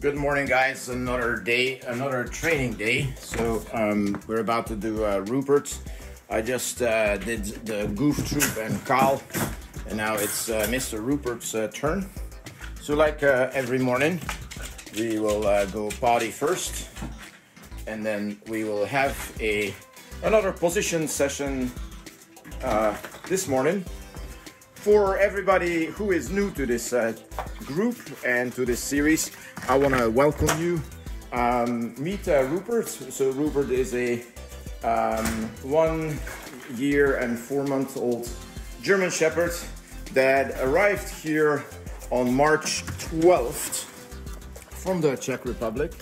Good morning, guys. Another day, another training day. So we're about to do Ruppert. I just did the Goof Troop and Carl, and now it's Mr. Ruppert's turn. So like every morning, we will go potty first, and then we will have another position session this morning. For everybody who is new to this group and to this series, I want to welcome you. Meet Ruppert. So Ruppert is a 1 year and 4 month old German Shepherd that arrived here on March 12th from the Czech Republic.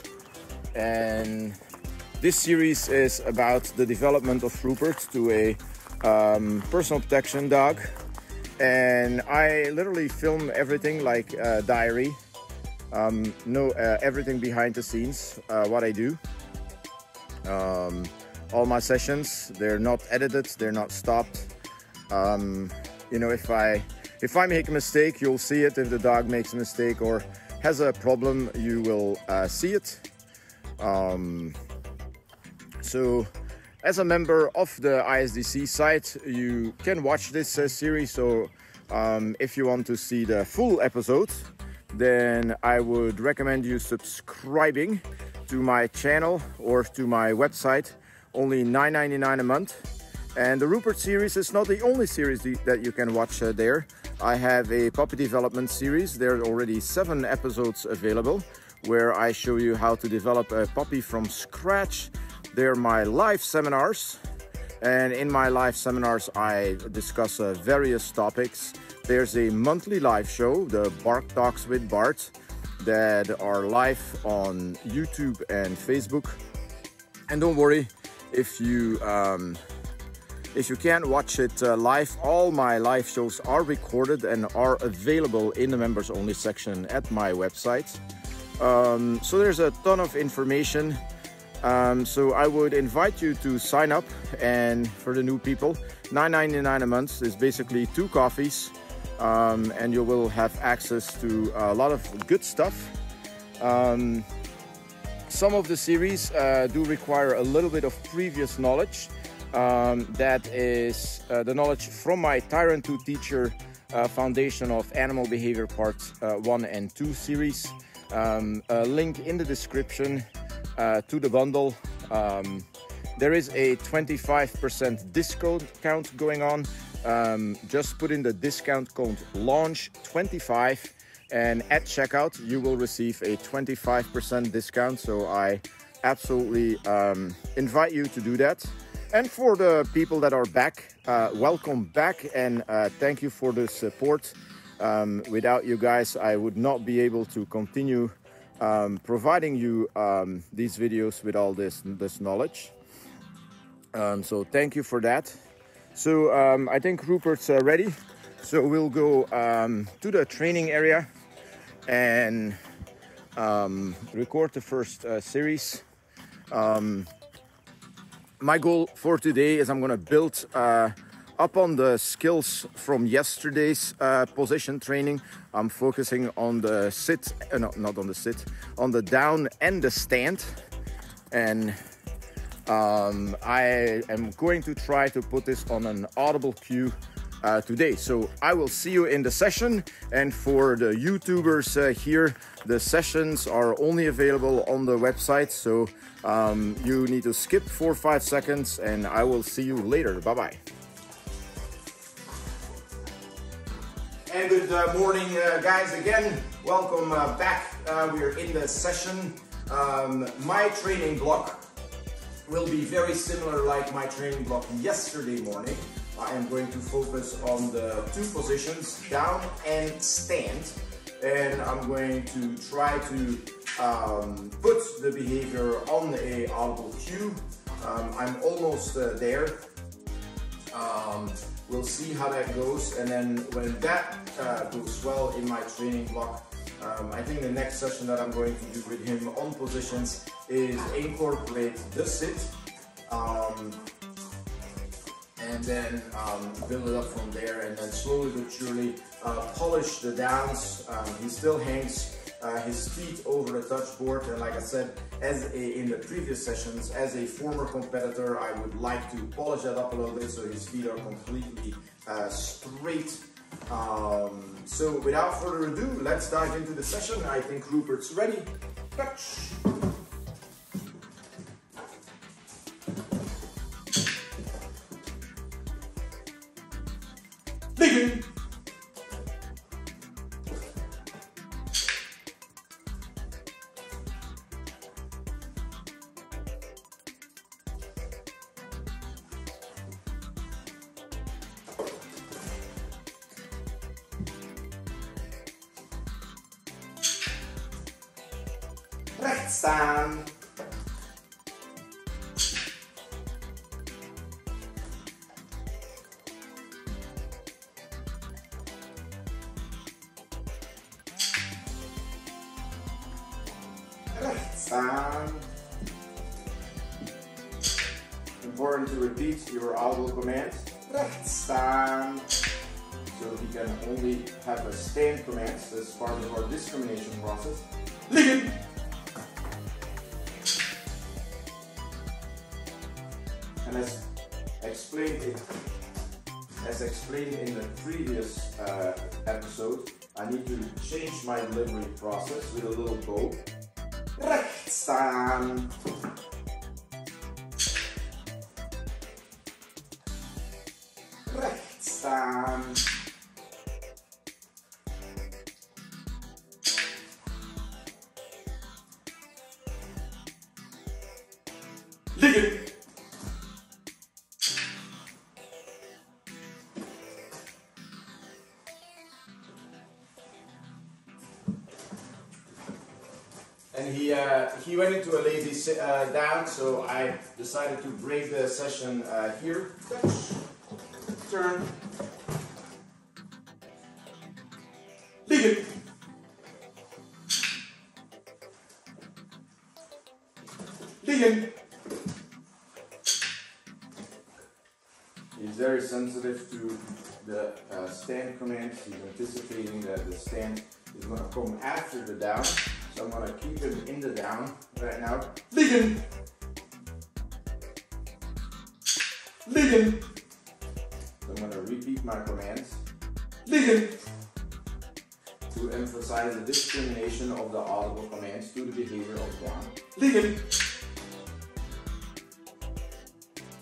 And this series is about the development of Ruppert to a personal protection dog. And I literally film everything like a diary. Everything behind the scenes, what I do. All my sessions, they're not edited, they're not stopped. You know, if I make a mistake, you'll see it. If the dog makes a mistake or has a problem, you will see it. So as a member of the ISDC site, you can watch this series. So if you want to see the full episode, then I would recommend you subscribing to my channel or to my website. Only $9.99 a month. And the Ruppert series is not the only series that you can watch there. I have a puppy development series. There are already 7 episodes available where I show you how to develop a puppy from scratch. They're my live seminars, and in my live seminars I discuss various topics. There's a monthly live show, the Bark Talks with Bart, that are live on YouTube and Facebook. And don't worry, if you can't watch it live, all my live shows are recorded and are available in the members only section at my website. So there's a ton of information. So I would invite you to sign up, and for the new people, $9.99 a month is basically 2 coffees, and you will have access to a lot of good stuff. Some of the series do require a little bit of previous knowledge. That is the knowledge from my Tyrant to Teacher Foundation of Animal Behavior Part 1 and 2 series. A link in the description to the bundle. There is a 25% discount going on. Just put in the discount code LAUNCH25, and at checkout you will receive a 25% discount. So I absolutely invite you to do that. And for the people that are back, welcome back, and thank you for the support. Without you guys, I would not be able to continue providing you these videos with all this knowledge. So thank you for that. So I think Ruppert's ready. So we'll go to the training area and record the first series. My goal for today is I'm going to build up on the skills from yesterday's position training. I'm focusing on the sit, not on the sit, on the down and the stand. And I am going to try to put this on an audible cue today. So I will see you in the session. And for the YouTubers here, the sessions are only available on the website. So you need to skip 4 or 5 seconds, and I will see you later. Bye-bye. And good morning, guys, again. Welcome back. We're in the session. My training block will be very similar like my training block yesterday morning. I am going to focus on the 2 positions, down and stand. And I'm going to try to put the behavior on a audible cue. I'm almost there. We'll see how that goes, and then when that goes well in my training block, I think the next session that I'm going to do with him on positions is incorporate the sit, and then build it up from there, and then slowly but surely polish the downs. He still hangs his feet over the touch board. And like I said, in the previous sessions, as a former competitor, I would like to polish that up a little bit so his feet are completely straight. So without further ado, let's dive into the session. I think Ruppert's ready. Touch. Begin. Rechts staan. Rechts staan. Important to repeat your audible command. Rechts staan. So we can only have a stand command as part of our discrimination process. Liggen. And as explained in the previous episode, I need to change my delivery process with a little bow. Rechts staan. Rechts staan. Liggen. And he went into a lazy sit down, so I decided to break the session here. Touch, turn, liggen, liggen. He's very sensitive to the stand commands. He's anticipating that the stand is going to come after the down. So I'm going to keep him in the down right now. Liggen. Liggen. So I'm going to repeat my commands. Liggen. To emphasize the discrimination of the audible commands to the behavior of down. Liggen.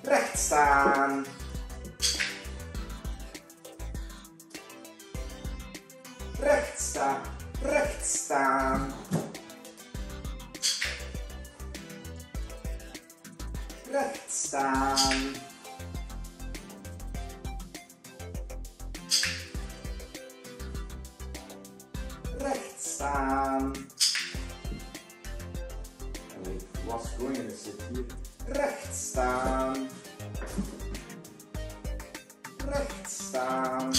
Rechts staan. Rechts staan. Rechts staan. Rechts staan. Rechts staan. And we was going to sit here. Rechts staan. Rechts staan.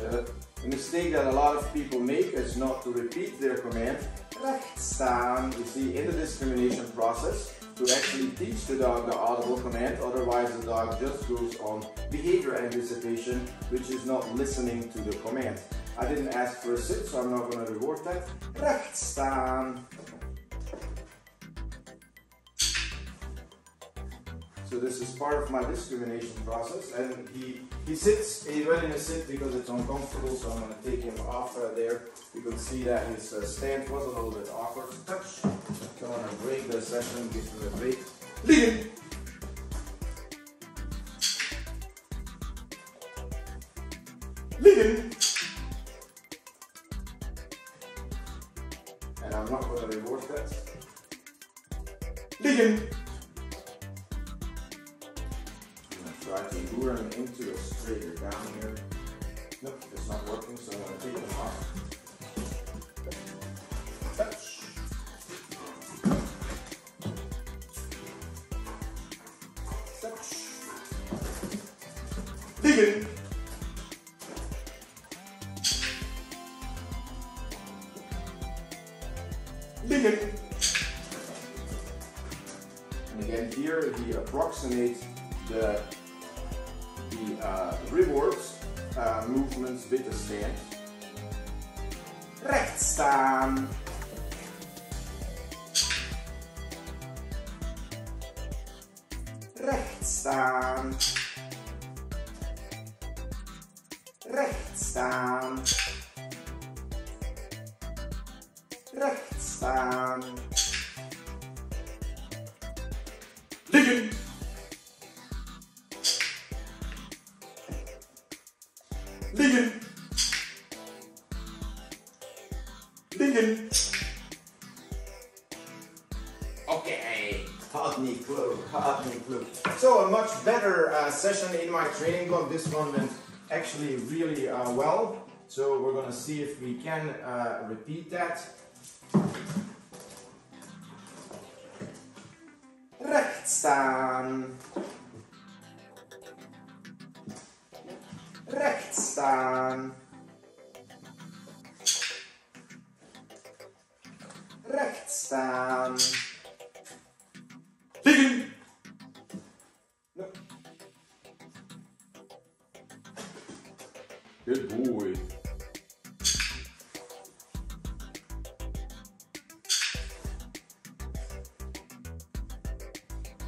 The mistake that a lot of people make is not to repeat their command. Rechts staan. You see, in the discrimination process, to actually teach the dog the audible command, otherwise the dog just goes on behavior anticipation, which is not listening to the command. I didn't ask for a sit, so I'm not going to reward that. Rechts staan. So this is part of my discrimination process, and he sits, he went in a sit because it's uncomfortable, so I'm going to take him off there. You can see that his stand was a little bit awkward to touch. So I'm going to break the session, give him a break. Liggen. Liggen. And I'm not going to reward that. Liggen. Try to lure him into a straighter down here. Nope, it's not working, so I'm going to take him off. Touch. Touch. Liggen. Liggen. And again here he approximates the rewards movements with the stand. rechts staan, rechts staan, rechts staan, rechts staan, liggen, liggen, liggen. Okay, had niet clue. So a much better session in my training block. This one went actually really well. So we're gonna see if we can repeat that. Recht staan. Recht staan. Recht staan. Liggen. No. Good boy.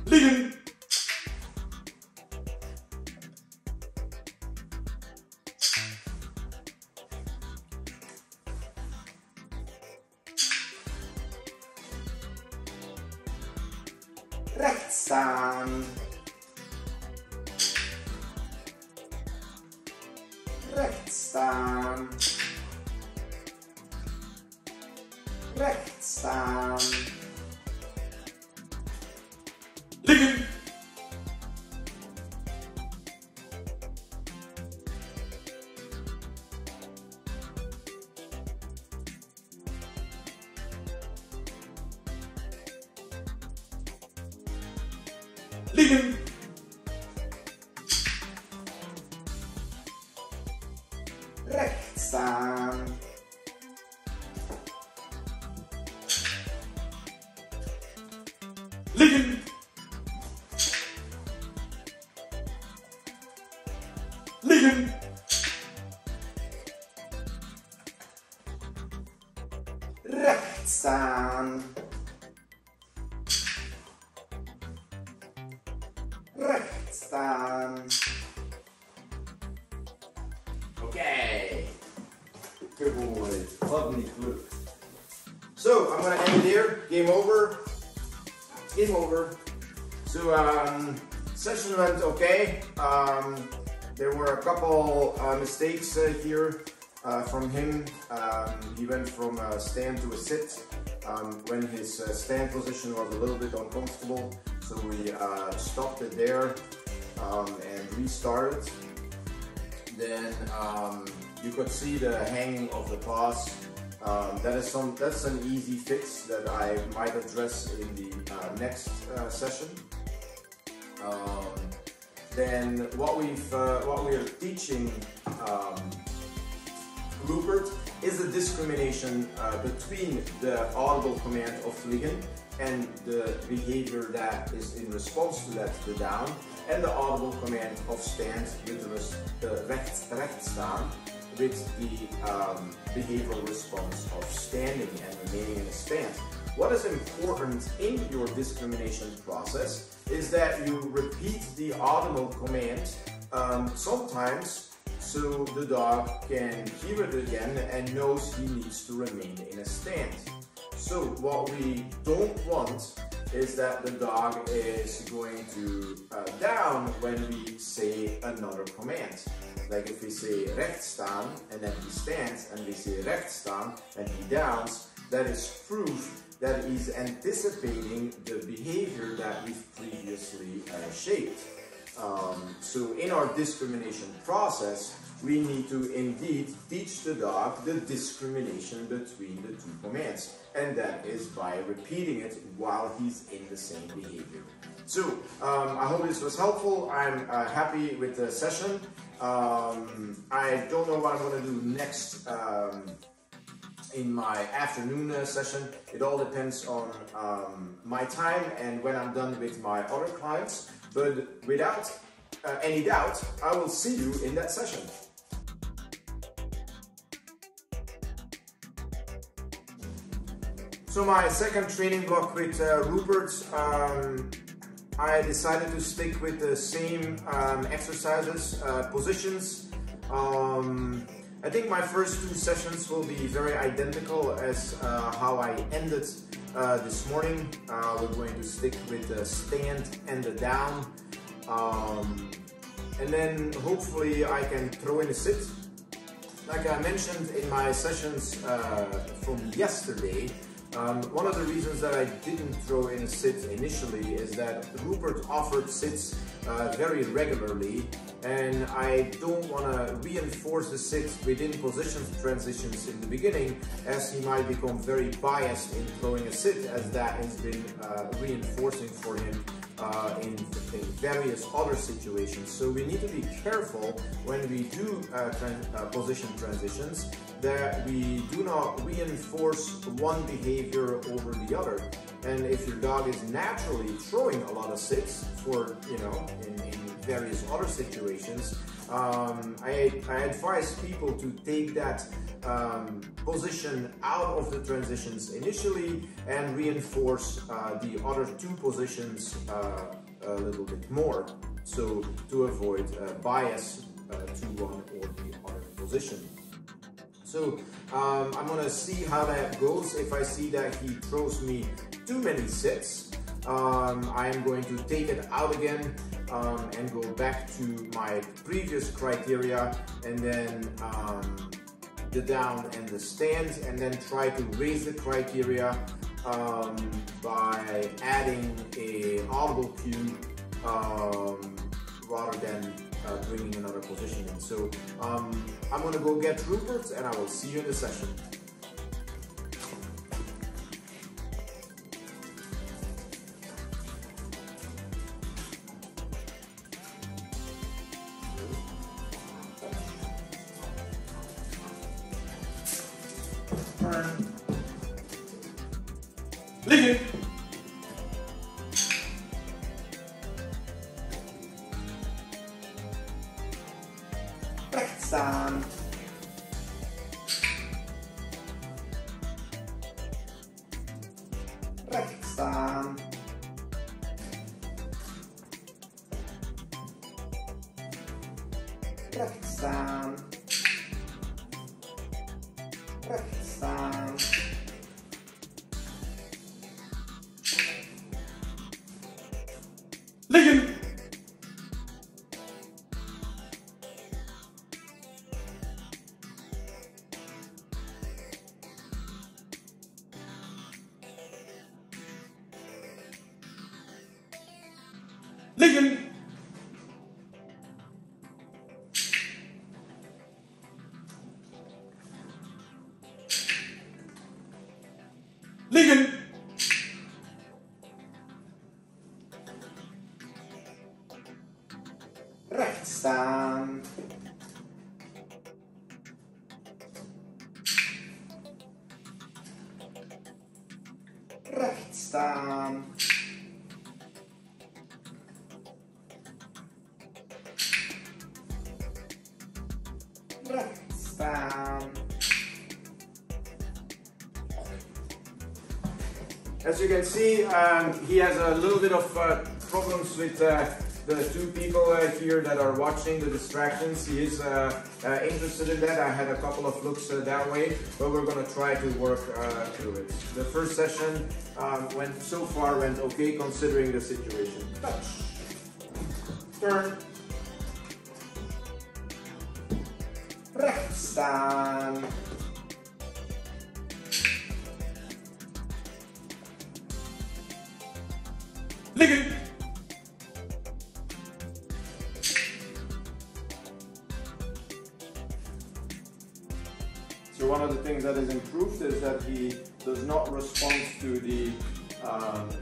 Liggen. Recht staan. Recht staan. Recht staan. Liggen. Liggen. Recht staan. Liggen. Liggen. Recht staan. Recht staan. Okay. Good boy. Lovely clue. So I'm gonna end it here. Game over. Game over. So session went okay. There were a couple mistakes here from him. He went from a stand to a sit when his stand position was a little bit uncomfortable. So we stopped it there and restarted. Then you could see the hanging of the paws. That's an easy fix that I might address in the next session. Then what we are teaching Ruppert is the discrimination between the audible command of liggen and the behavior that is in response to that, the down, and the audible command of stand with the recht staan, with the behavioral response of standing and remaining in a stand. What is important in your discrimination process is that you repeat the audible command sometimes so the dog can hear it again and knows he needs to remain in a stand. So what we don't want is that the dog is going to down when we say another command. Like if we say recht staan and then he stands, and we say recht staan and he downs, that is proof that he's anticipating the behavior that we've previously shaped. So in our discrimination process, we need to indeed teach the dog the discrimination between the two commands, and that is by repeating it while he's in the same behavior. So I hope this was helpful. I'm happy with the session. I don't know what I'm going to do next in my afternoon session. It all depends on my time and when I'm done with my other clients, but without any doubt, I will see you in that session. So my second training block with Ruppert, I decided to stick with the same exercises, positions. I think my first two sessions will be very identical as how I ended this morning. We're going to stick with the stand and the down. And then hopefully I can throw in a sit. Like I mentioned in my sessions from yesterday, one of the reasons that I didn't throw in a sit initially is that Ruppert offered sits very regularly, and I don't want to reinforce the sits within position transitions in the beginning, as he might become very biased in throwing a sit, as that has been reinforcing for him in various other situations. So we need to be careful when we do position transitions that we do not reinforce one behavior over the other. And if your dog is naturally throwing a lot of sits for, in various other situations, I advise people to take that position out of the transitions initially and reinforce the other two positions a little bit more, so to avoid bias to one or the other position. So I'm gonna see how that goes. If I see that he throws me too many sits, I am going to take it out again and go back to my previous criteria, and then the down and the stand, and then try to raise the criteria by adding a audible cue rather than bringing another position in. So I'm gonna go get Ruppert, and I will see you in the session. Turn. Liggen. Rechts staan. Rechts staan. Rechts staan. Rechts staan. Liggen. Liggen. Liggen. Rechts staan. Rechts staan. Rechts staan. As you can see, he has a little bit of problems with the two people here that are watching the distractions. He is interested in that. I had a couple of looks that way, but we're going to try to work through it. The first session so far went okay considering the situation. Touch. Turn. Rechts staan. Liggen. So one of the things that is improved is that he does not respond to the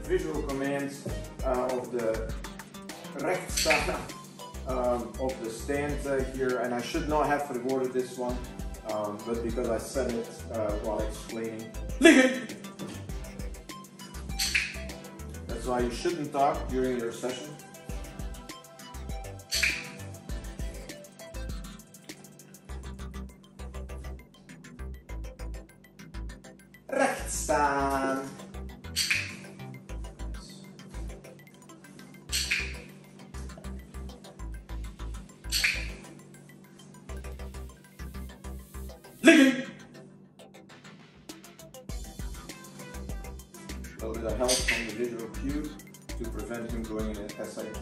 visual commands of the rechts staan of the stand here, and I should not have forwarded this one, but because I said it while explaining. Liggen. That's why you shouldn't talk during your session. Rechts Recht staan. Liggen. A little bit of help from the visual cue to prevent him going in an SIT.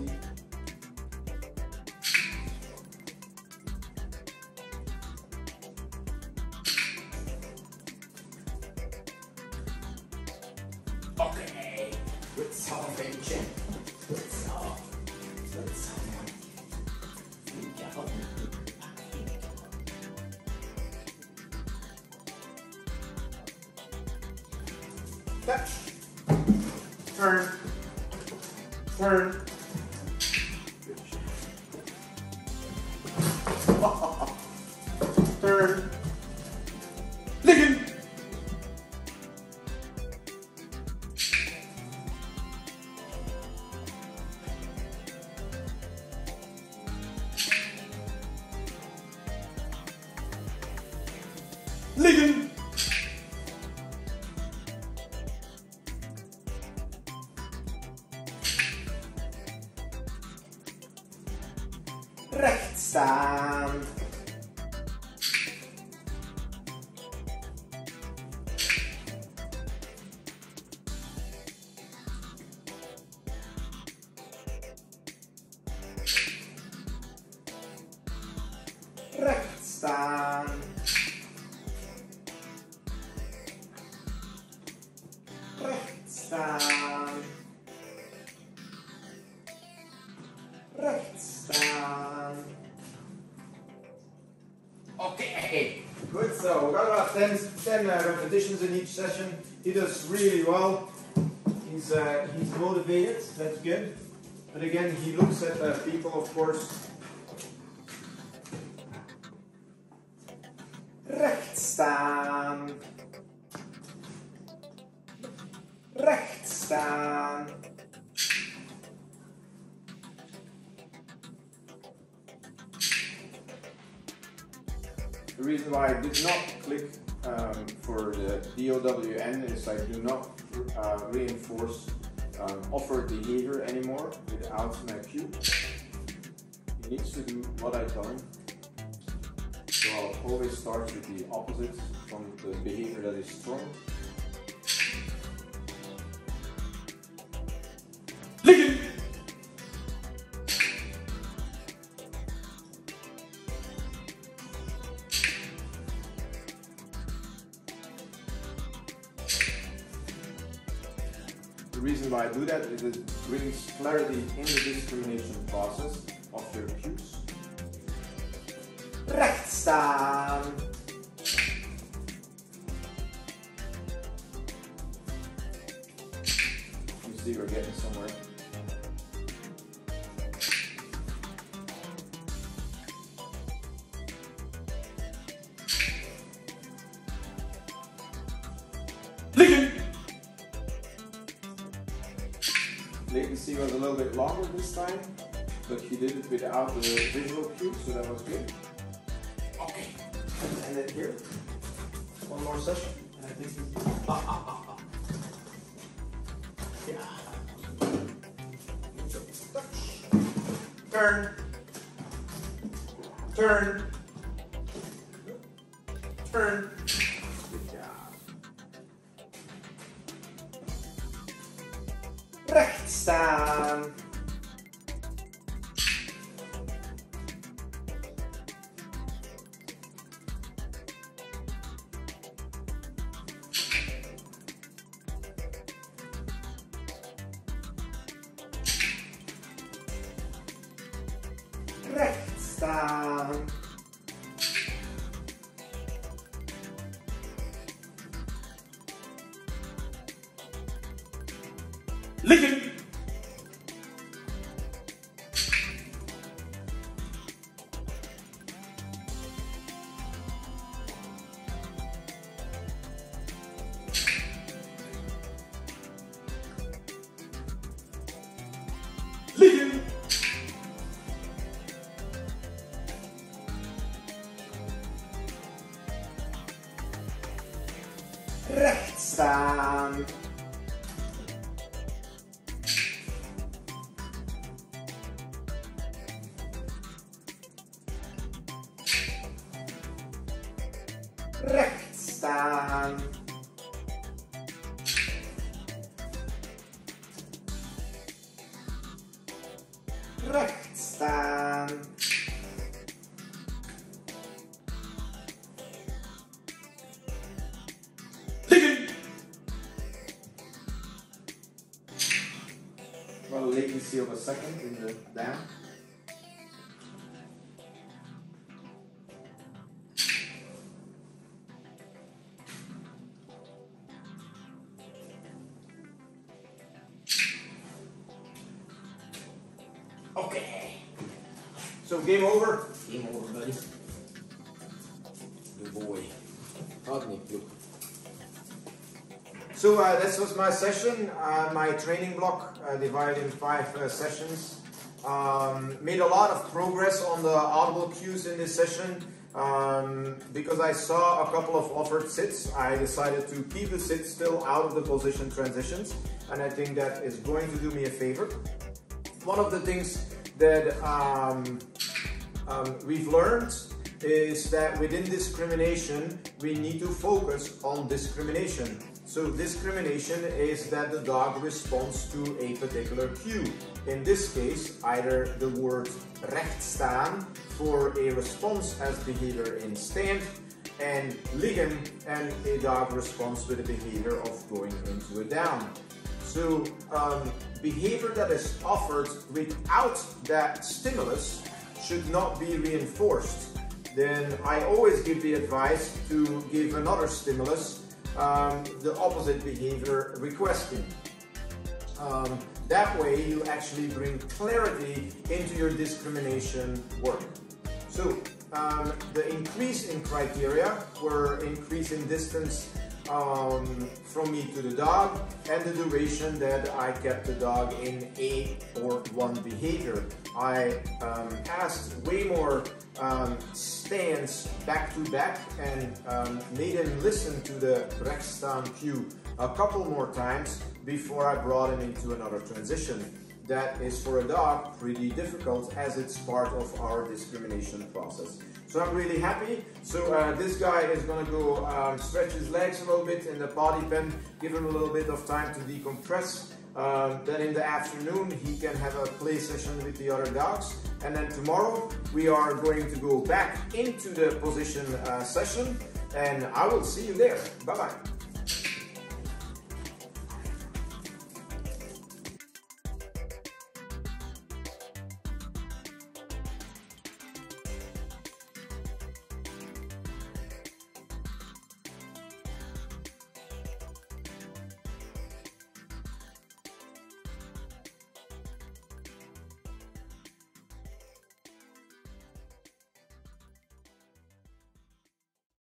Okay, good solve, Mädchen. Good solve. Good solve. Touch. Turn. Turn. Turn. Liggen. Liggen. Recht staan. Recht staan. Recht staan. Recht staan. Okay, good. So we've got about 10 repetitions in each session. He does really well. He's motivated. That's good. But again, he looks at people, of course. Recht staan. Recht staan. The reason why I did not click for the DOWN is I do not reinforce offered behavior anymore without my cue. He needs to do what I tell him. So I'll always start with the opposite from the behavior that is strong. Liggen. The reason why I do that is it brings clarity in the discrimination process of your cues. Recht staan. You see we're getting somewhere. Liggen. Latency was a little bit longer this time, but he did it without the visual cue, so that was good. Okay. And then here. One more session. And I think yeah. Turn. Turn. Turn. Good job. Recht staan. Recht staan. Liggen. Liggen. recht staan, recht staan, recht staan, liggen. Well, latency of a second in the down. Okay. So game over? Game over, buddy. Good boy. Look. So this was my session, my training block divided in 5 sessions. Made a lot of progress on the audible cues in this session. Because I saw a couple of offered sits, I decided to keep the sit still out of the position transitions, and I think that is going to do me a favor. One of the things that we've learned is that within discrimination, we need to focus on discrimination. So discrimination is that the dog responds to a particular cue. In this case, either the word recht staan for a response as behavior in stand, and liggen, and a dog responds with a behavior of going into a down. So behavior that is offered without that stimulus should not be reinforced. Then I always give the advice to give another stimulus, the opposite behavior requesting. That way you actually bring clarity into your discrimination work. So the increase in criteria were increase in distance from me to the dog, and the duration that I kept the dog in a or one behavior. I asked way more stands back to back and made him listen to the recht staan cue a couple more times before I brought him into another transition. That is for a dog pretty difficult, as it's part of our discrimination process. So I'm really happy. So this guy is going to go stretch his legs a little bit in the potty pen, give him a little bit of time to decompress. Then in the afternoon he can have a play session with the other dogs. And then tomorrow we are going to go back into the position session, and I will see you there. Bye-bye.